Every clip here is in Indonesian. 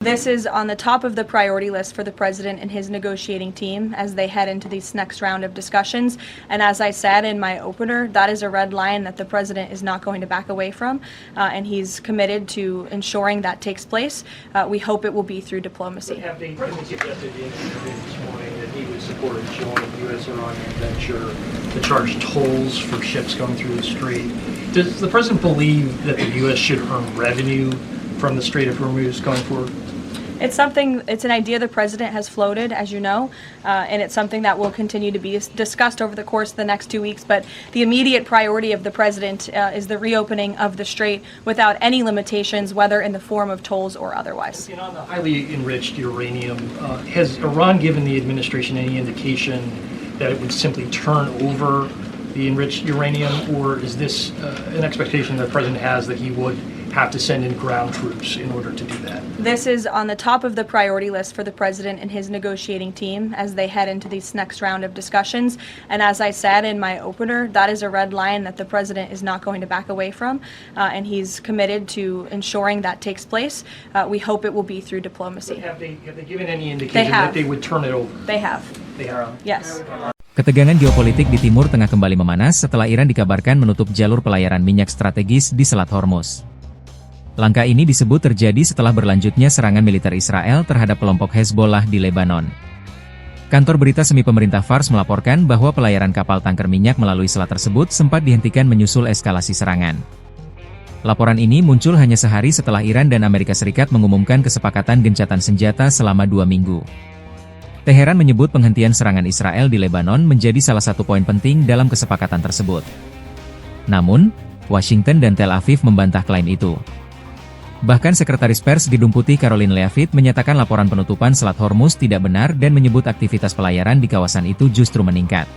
This is on the top of the priority list for the president and his negotiating team as they head into this next round of discussions. And as I said in my opener, that is a red line that the president is not going to back away from, and he's committed to ensuring that takes place. We hope it will be through diplomacy. Have they suggested in an interview this morning that he would support a joint U.S.-Iranian venture to charge tolls for ships going through the strait? Does the president believe that the U.S. should earn revenue from the Strait of Hormuz going forward? It's an idea the president has floated, as you know, and it's something that will continue to be discussed over the course of the next 2 weeks. But the immediate priority of the president is the reopening of the strait without any limitations, whether in the form of tolls or otherwise. And on the highly enriched uranium, has Iran given the administration any indication that it would simply turn over the enriched uranium, or is this an expectation that the president has that he would have to send in ground troops in order to do that? This is on the top of the priority list for the president and his negotiating team as they head into this next round of discussions. And as I said in my opener, that is a red line that the president is not going to back away from, and he's committed to ensuring that takes place. We hope it will be through diplomacy. Have they given any indication that they would turn it over? They have. They have. Yes. Ketegangan geopolitik di Timur Tengah kembali memanas setelah Iran dikabarkan menutup jalur pelayaran minyak strategis di Selat Hormuz. Langkah ini disebut terjadi setelah berlanjutnya serangan militer Israel terhadap kelompok Hezbollah di Lebanon. Kantor berita semi pemerintah Fars melaporkan bahwa pelayaran kapal tanker minyak melalui selat tersebut sempat dihentikan menyusul eskalasi serangan. Laporan ini muncul hanya sehari setelah Iran dan Amerika Serikat mengumumkan kesepakatan gencatan senjata selama 2 minggu. Teheran menyebut penghentian serangan Israel di Lebanon menjadi salah satu poin penting dalam kesepakatan tersebut. Namun, Washington dan Tel Aviv membantah klaim itu. Bahkan Sekretaris Pers Gedung Putih Caroline Leavitt menyatakan laporan penutupan Selat Hormuz tidak benar dan menyebut aktivitas pelayaran di kawasan itu justru meningkat.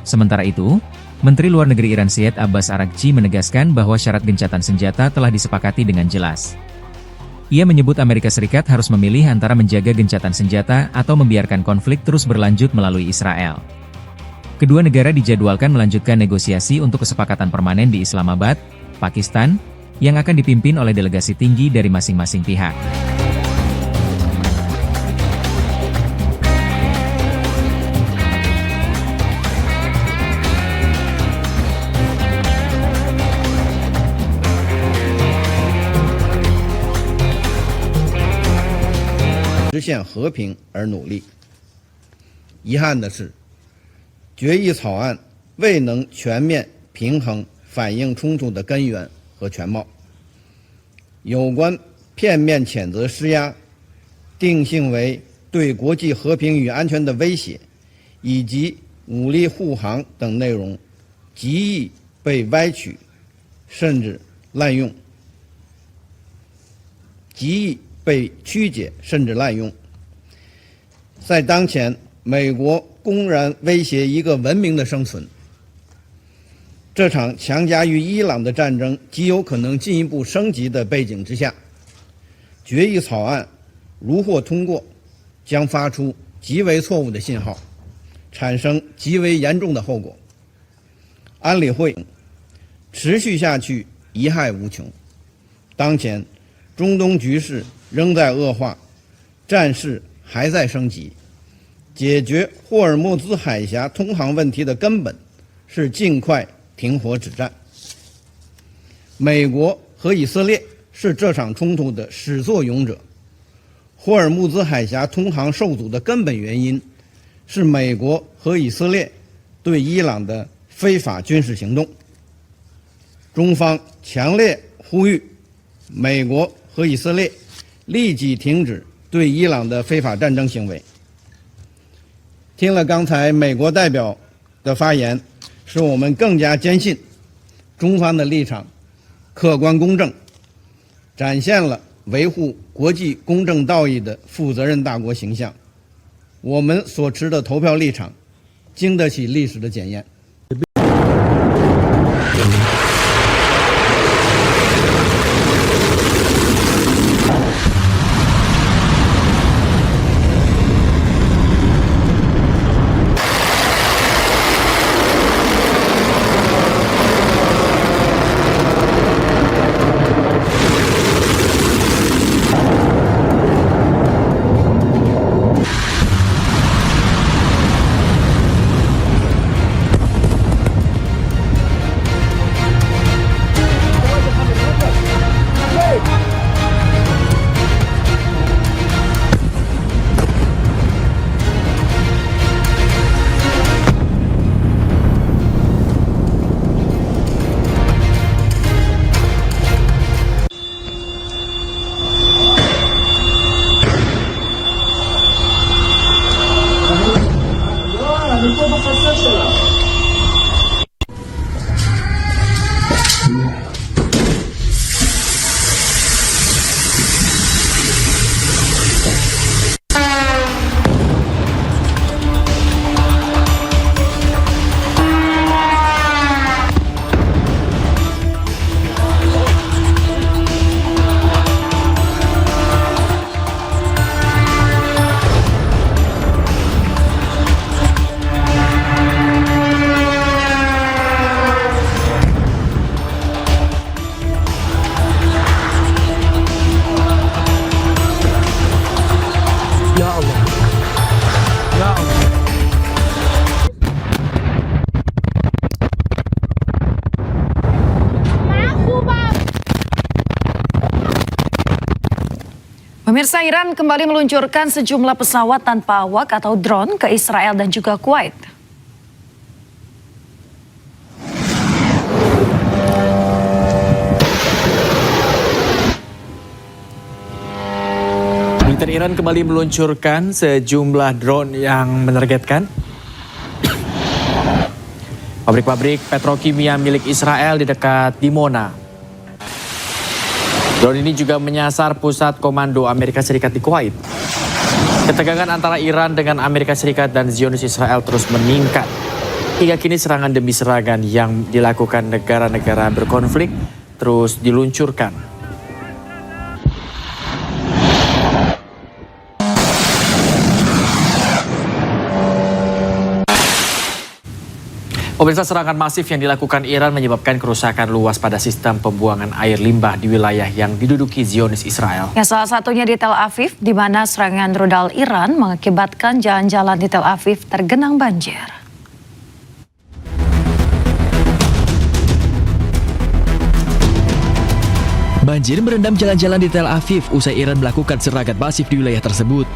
Sementara itu, Menteri Luar Negeri Iran Syed Abbas Araghchi menegaskan bahwa syarat gencatan senjata telah disepakati dengan jelas. Ia menyebut Amerika Serikat harus memilih antara menjaga gencatan senjata atau membiarkan konflik terus berlanjut melalui Israel. Kedua negara dijadwalkan melanjutkan negosiasi untuk kesepakatan permanen di Islamabad, Pakistan, yang akan dipimpin oleh delegasi tinggi dari masing-masing pihak.实现和平而努力。遗憾的是，决议草案未能全面平衡反映冲突的根源和全貌。有关片面谴责施压，定性为对国际和平与安全的威胁，以及武力护航等内容，极易被歪曲，甚至滥用。极易被曲解甚至滥用。在当前美国公然威胁一个文明的生存，这场强加于伊朗的战争极有可能进一步升级的背景之下，决议草案如获通过，将发出极为错误的信号，产生极为严重的后果。安理会持续下去贻害无穷。当前中东局势仍在恶化，战事还在升级。解决霍尔木兹海峡通航问题的根本是尽快停火止战。美国和以色列是这场冲突的始作俑者。霍尔木兹海峡通航受阻的根本原因是美国和以色列对伊朗的非法军事行动。中方强烈呼吁美国和以色列立即停止对伊朗的非法战争行为。听了刚才美国代表的发言，使我们更加坚信中方的立场客观公正，展现了维护国际公正道义的负责任大国形象。我们所持的投票立场经得起历史的检验。Ya Allah. Ya Allah. Pemirsa, Iran kembali meluncurkan sejumlah pesawat tanpa awak atau drone ke Israel dan juga Kuwait. Militer Iran kembali meluncurkan sejumlah drone yang menargetkan pabrik-pabrik petrokimia milik Israel di dekat Dimona. Drone ini juga menyasar pusat komando Amerika Serikat di Kuwait. Ketegangan antara Iran dengan Amerika Serikat dan Zionis Israel terus meningkat. Hingga kini serangan demi serangan yang dilakukan negara-negara berkonflik terus diluncurkan. Pemirsa, serangan masif yang dilakukan Iran menyebabkan kerusakan luas pada sistem pembuangan air limbah di wilayah yang diduduki Zionis Israel. Ya, salah satunya di Tel Aviv, di mana serangan rudal Iran mengakibatkan jalan-jalan di Tel Aviv tergenang banjir. Banjir merendam jalan-jalan di Tel Aviv usai Iran melakukan serangan masif di wilayah tersebut.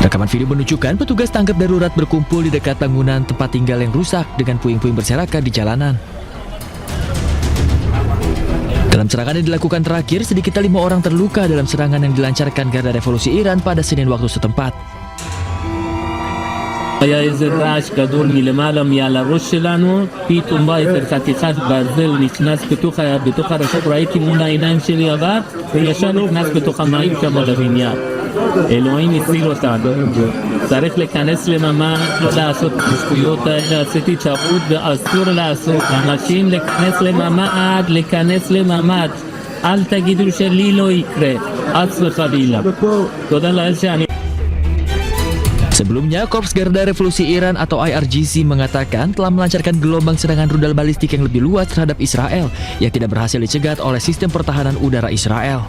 Rekaman video menunjukkan petugas tanggap darurat berkumpul di dekat bangunan tempat tinggal yang rusak dengan puing-puing berserakan di jalanan. Dalam serangan yang dilakukan terakhir, sedikitnya 5 orang terluka dalam serangan yang dilancarkan Garda Revolusi Iran pada Senin waktu setempat. היה איזה רעש גדול מלמעלה מעל הראש שלנו, פתאום בא איזה חתיכת ברזל נכנס בתוך הרחוב, ראיתי מול העיניים שלי עבר וישר נכנס בתוך המים שם בבניין. אלוהים הציל אותנו. צריך להיכנס לממ"ד, לא לעשות את השטויות האלה, עשיתי טעות ואסור לעשות. אנשים להיכנס לממ"ד, אל תגידו שלי לא יקרה, חס וחלילה. תודה לאל שאני... Sebelumnya, Korps Garda Revolusi Iran atau IRGC mengatakan telah melancarkan gelombang serangan rudal balistik yang lebih luas terhadap Israel yang tidak berhasil dicegat oleh sistem pertahanan udara Israel.